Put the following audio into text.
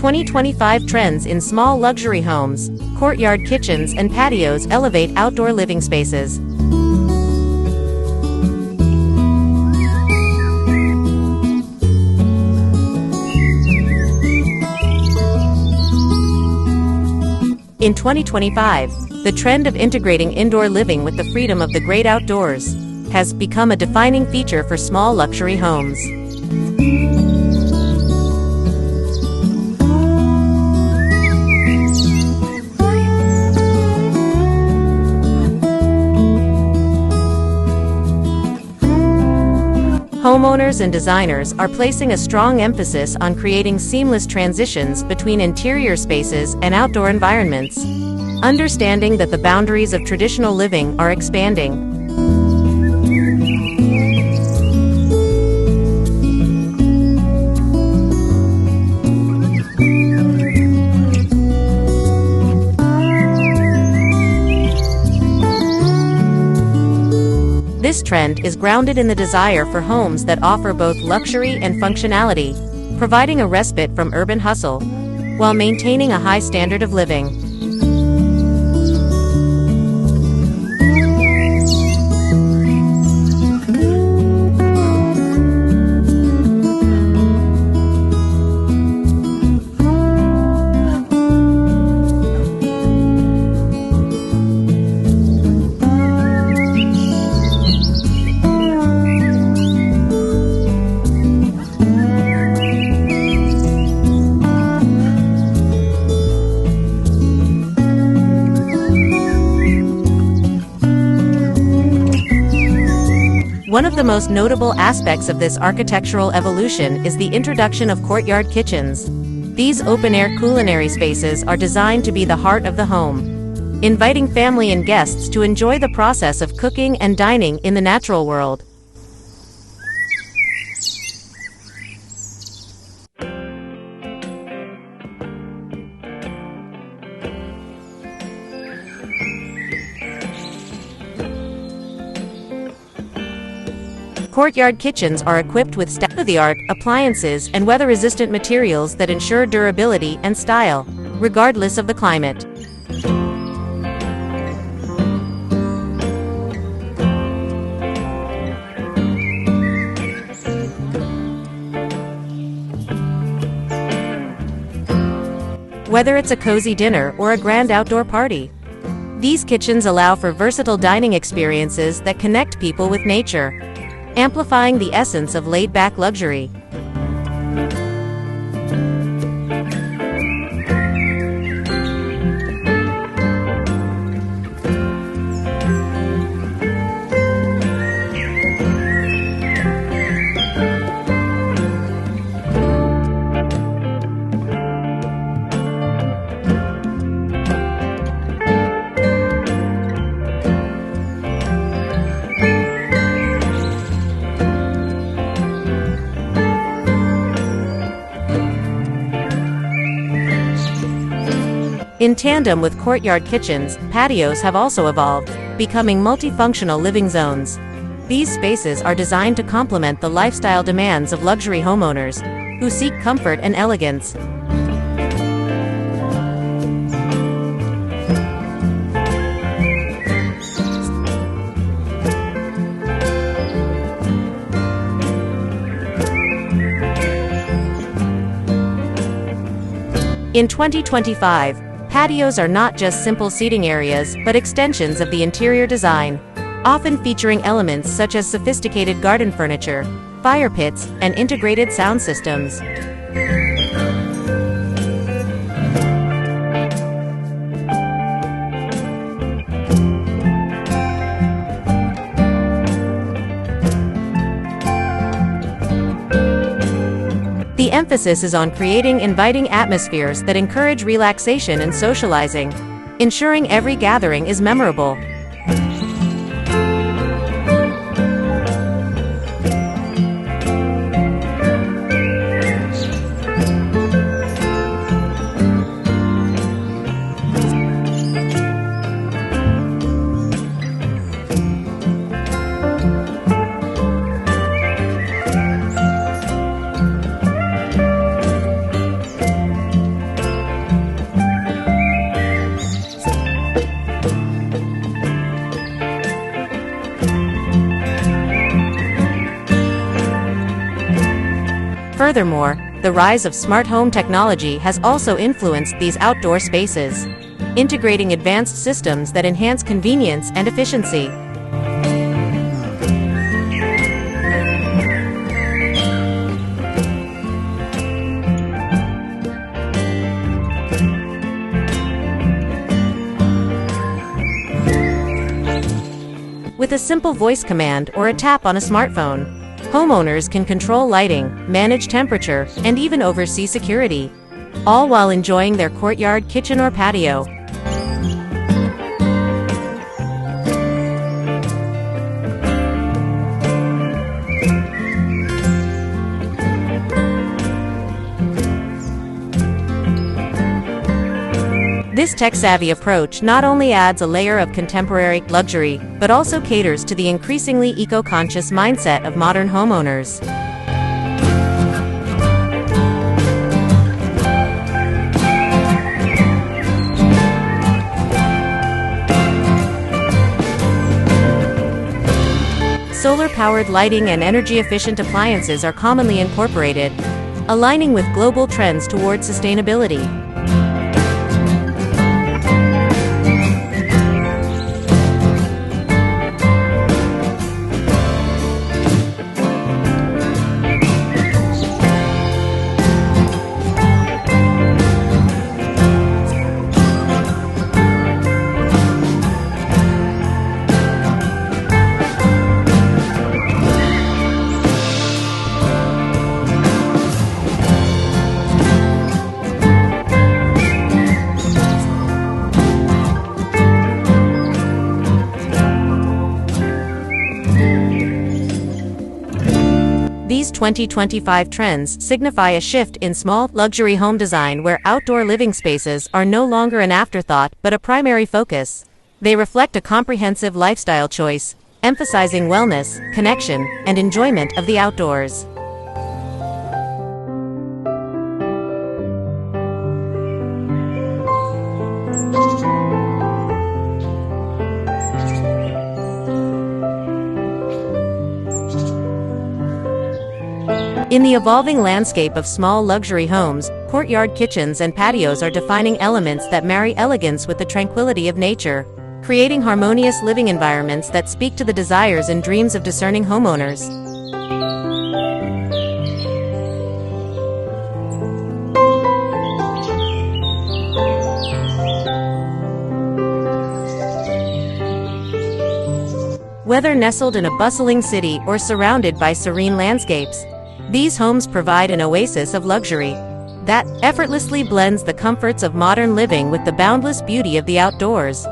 2025 trends in small luxury homes, courtyard kitchens and patios elevate outdoor living spaces. In 2025, the trend of integrating indoor living with the freedom of the great outdoors has become a defining feature for small luxury homes. Homeowners and designers are placing a strong emphasis on creating seamless transitions between interior spaces and outdoor environments, understanding that the boundaries of traditional living are expanding. This trend is grounded in the desire for homes that offer both luxury and functionality, providing a respite from urban hustle, while maintaining a high standard of living. One of the most notable aspects of this architectural evolution is the introduction of courtyard kitchens. These open-air culinary spaces are designed to be the heart of the home, inviting family and guests to enjoy the process of cooking and dining in the natural world. Courtyard kitchens are equipped with state-of-the-art appliances and weather-resistant materials that ensure durability and style, regardless of the climate. Whether it's a cozy dinner or a grand outdoor party, these kitchens allow for versatile dining experiences that connect people with nature, amplifying the essence of laid-back luxury. In tandem with courtyard kitchens, patios have also evolved, becoming multifunctional living zones. These spaces are designed to complement the lifestyle demands of luxury homeowners, who seek comfort and elegance. In 2025, patios are not just simple seating areas but extensions of the interior design, often featuring elements such as sophisticated garden furniture, fire pits, and integrated sound systems. The emphasis is on creating inviting atmospheres that encourage relaxation and socializing, ensuring every gathering is memorable. Furthermore, the rise of smart home technology has also influenced these outdoor spaces, integrating advanced systems that enhance convenience and efficiency. With a simple voice command or a tap on a smartphone, homeowners can control lighting, manage temperature, and even oversee security, all while enjoying their courtyard, kitchen, or patio. This tech-savvy approach not only adds a layer of contemporary luxury, but also caters to the increasingly eco-conscious mindset of modern homeowners. Solar-powered lighting and energy-efficient appliances are commonly incorporated, aligning with global trends toward sustainability. These 2025 trends signify a shift in small, luxury home design where outdoor living spaces are no longer an afterthought but a primary focus. They reflect a comprehensive lifestyle choice, emphasizing wellness, connection, and enjoyment of the outdoors. In the evolving landscape of small luxury homes, courtyard kitchens and patios are defining elements that marry elegance with the tranquility of nature, creating harmonious living environments that speak to the desires and dreams of discerning homeowners. Whether nestled in a bustling city or surrounded by serene landscapes, these homes provide an oasis of luxury that effortlessly blends the comforts of modern living with the boundless beauty of the outdoors.